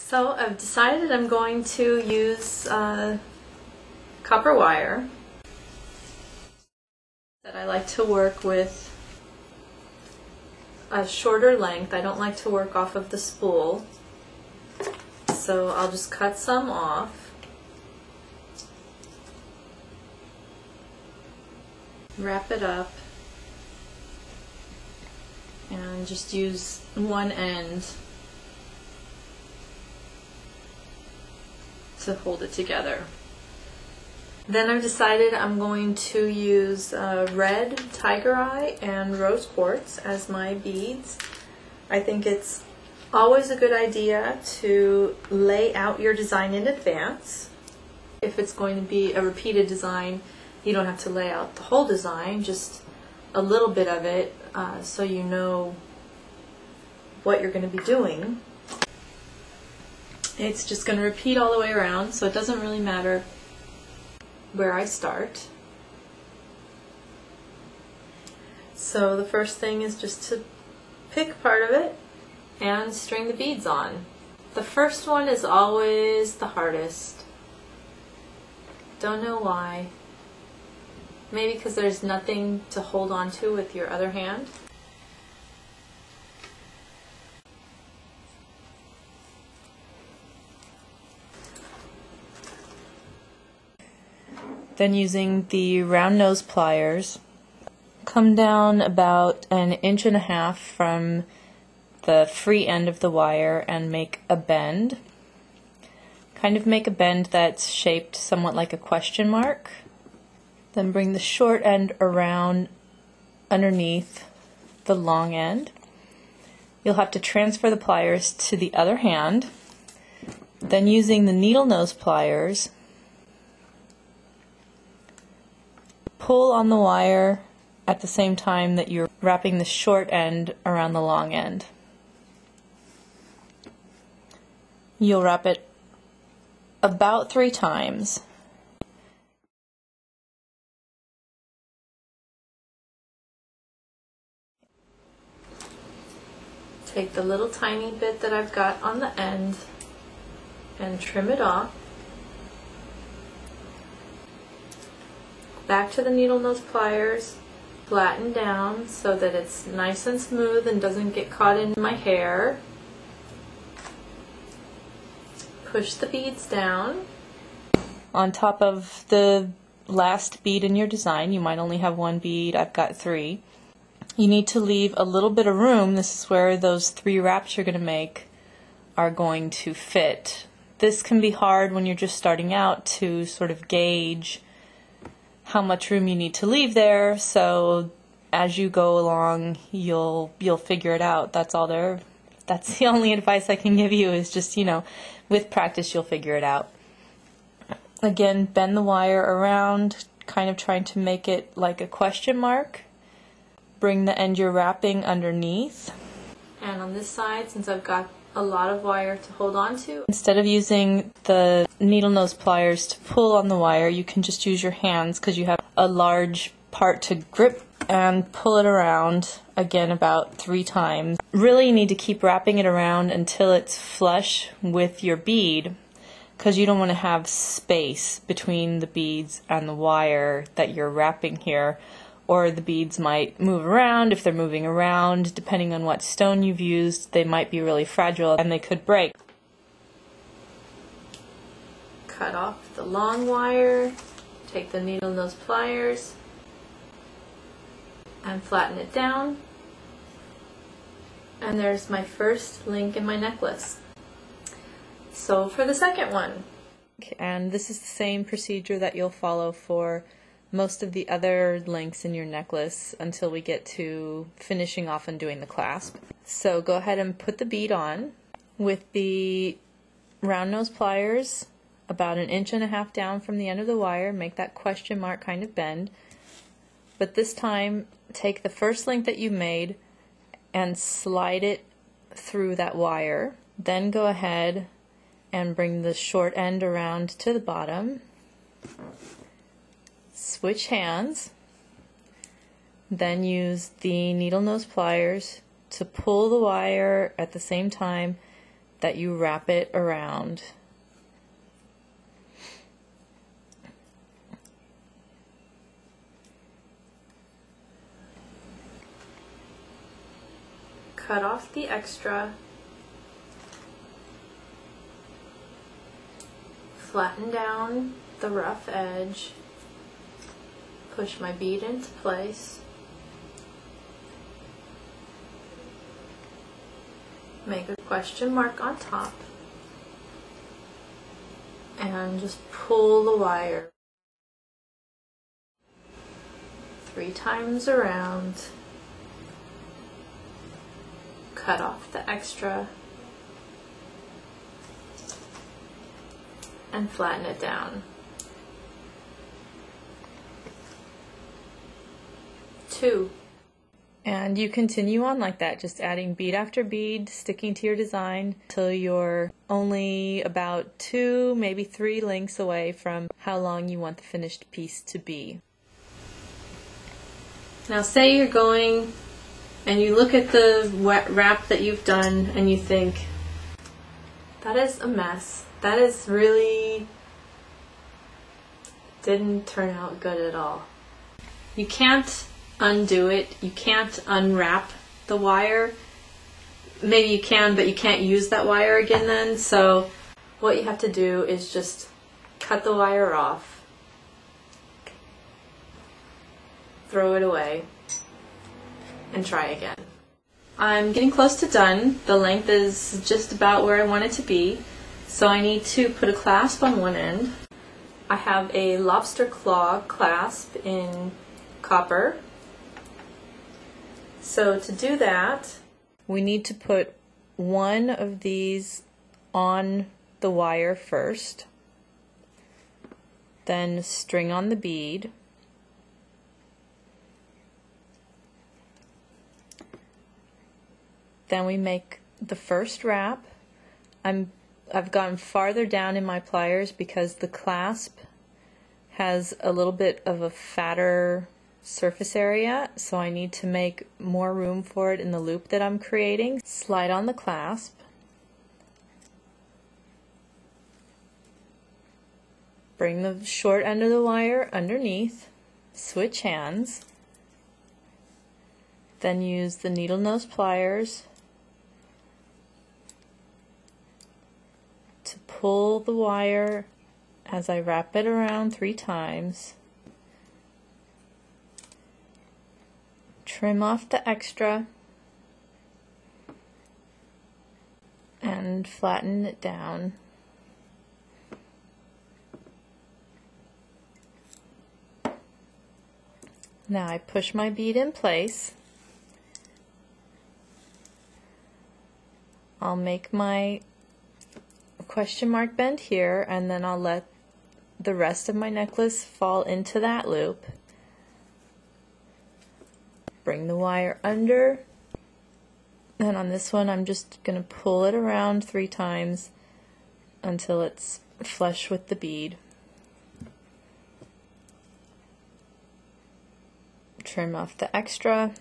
So I've decided I'm going to use copper wire. That I like to work with a shorter length. I don't like to work off of the spool. So I'll just cut some off. Wrap it up. And just use one end to hold it together. Then I've decided I'm going to use red tiger eye and rose quartz as my beads. I think it's always a good idea to lay out your design in advance. If it's going to be a repeated design, you don't have to lay out the whole design, just a little bit of it so you know what you're going to be doing. It's just going to repeat all the way around, so it doesn't really matter where I start. So the first thing is just to pick part of it and string the beads on. The first one is always the hardest. Don't know why. Maybe because there's nothing to hold on to with your other hand. Then using the round nose pliers, come down about 1.5 inches from the free end of the wire and make a bend. Kind of make a bend that's shaped somewhat like a question mark. Then bring the short end around underneath the long end. You'll have to transfer the pliers to the other hand. Then using the needle nose pliers, pull on the wire at the same time that you're wrapping the short end around the long end. You'll wrap it about 3 times. Take the little tiny bit that I've got on the end and trim it off. Back to the needle nose pliers, flatten down so that it's nice and smooth and doesn't get caught in my hair. Push the beads down. On top of the last bead in your design, you might only have 1 bead, I've got 3. You need to leave a little bit of room. This is where those 3 wraps you're going to make are going to fit. This can be hard when you're just starting out to sort of gauge how much room you need to leave there, so as you go along you'll figure it out. That's the only advice I can give you, is just, you know, with practice you'll figure it out. Again, bend the wire around, kind of trying to make it like a question mark. Bring the end you're wrapping underneath. And on this side, since I've got a lot of wire to hold on to, instead of using the needle nose pliers to pull on the wire, you can just use your hands because you have a large part to grip and pull it around, again about 3 times. Really, you need to keep wrapping it around until it's flush with your bead, because you don't want to have space between the beads and the wire that you're wrapping here, or the beads might move around. If they're moving around, depending on what stone you've used, they might be really fragile and they could break. Cut off the long wire, take the needle nose pliers and flatten it down. And there's my first link in my necklace. So for the second one. And this is the same procedure that you'll follow for most of the other links in your necklace until we get to finishing off and doing the clasp. So go ahead and put the bead on with the round nose pliers about 1.5 inches down from the end of the wire. Make that question mark kind of bend. But this time, take the first link that you made and slide it through that wire. Then go ahead and bring the short end around to the bottom. Switch hands, then use the needle nose pliers to pull the wire at the same time that you wrap it around. Cut off the extra, flatten down the rough edge, push my bead into place, make a question mark on top, and just pull the wire 3 times around. Cut off the extra and flatten it down. 2. And you continue on like that, just adding bead after bead, sticking to your design till you're only about 2, maybe 3 lengths away from how long you want the finished piece to be. Now say you're going and you look at the wrap that you've done and you think, that is a mess. That is really didn't turn out good at all. You can't undo it. You can't unwrap the wire. Maybe you can, but you can't use that wire again then. So what you have to do is just cut the wire off, throw it away, and try again. I'm getting close to done. The length is just about where I want it to be. So I need to put a clasp on one end. I have a lobster claw clasp in copper. So to do that, we need to put one of these on the wire first, then string on the bead, then we make the first wrap. I've gone farther down in my pliers because the clasp has a little bit of a fatter surface area, so I need to make more room for it in the loop that I'm creating. Slide on the clasp, bring the short end of the wire underneath, switch hands, then use the needle nose pliers to pull the wire as I wrap it around 3 times. Trim off the extra and flatten it down. Now I push my bead in place. I'll make my question mark bend here, and then I'll let the rest of my necklace fall into that loop. Bring the wire under, and on this one I'm just going to pull it around 3 times until it's flush with the bead. Trim off the extra.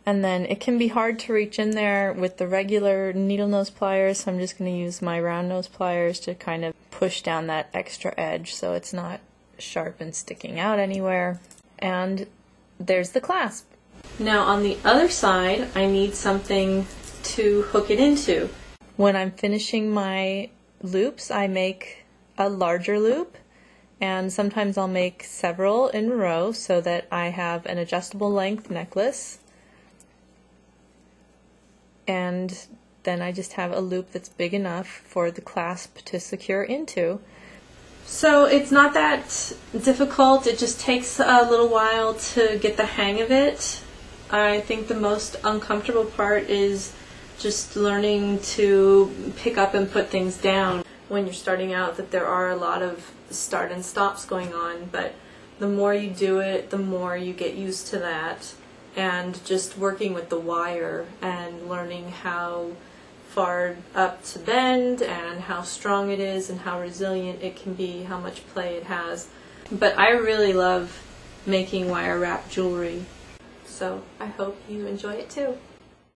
And then it can be hard to reach in there with the regular needle nose pliers, so I'm just going to use my round nose pliers to kind of push down that extra edge so it's not sharp and sticking out anywhere. And there's the clasp. Now on the other side, I need something to hook it into. When I'm finishing my loops, I make a larger loop, and sometimes I'll make several in a row so that I have an adjustable length necklace. And then I just have a loop that's big enough for the clasp to secure into. So it's not that difficult, it just takes a little while to get the hang of it. I think the most uncomfortable part is just learning to pick up and put things down. When you're starting out, that there are a lot of start and stops going on, but the more you do it, the more you get used to that. And just working with the wire and learning how far up to bend and how strong it is and how resilient it can be, how much play it has. But I really love making wire wrap jewelry, so I hope you enjoy it too.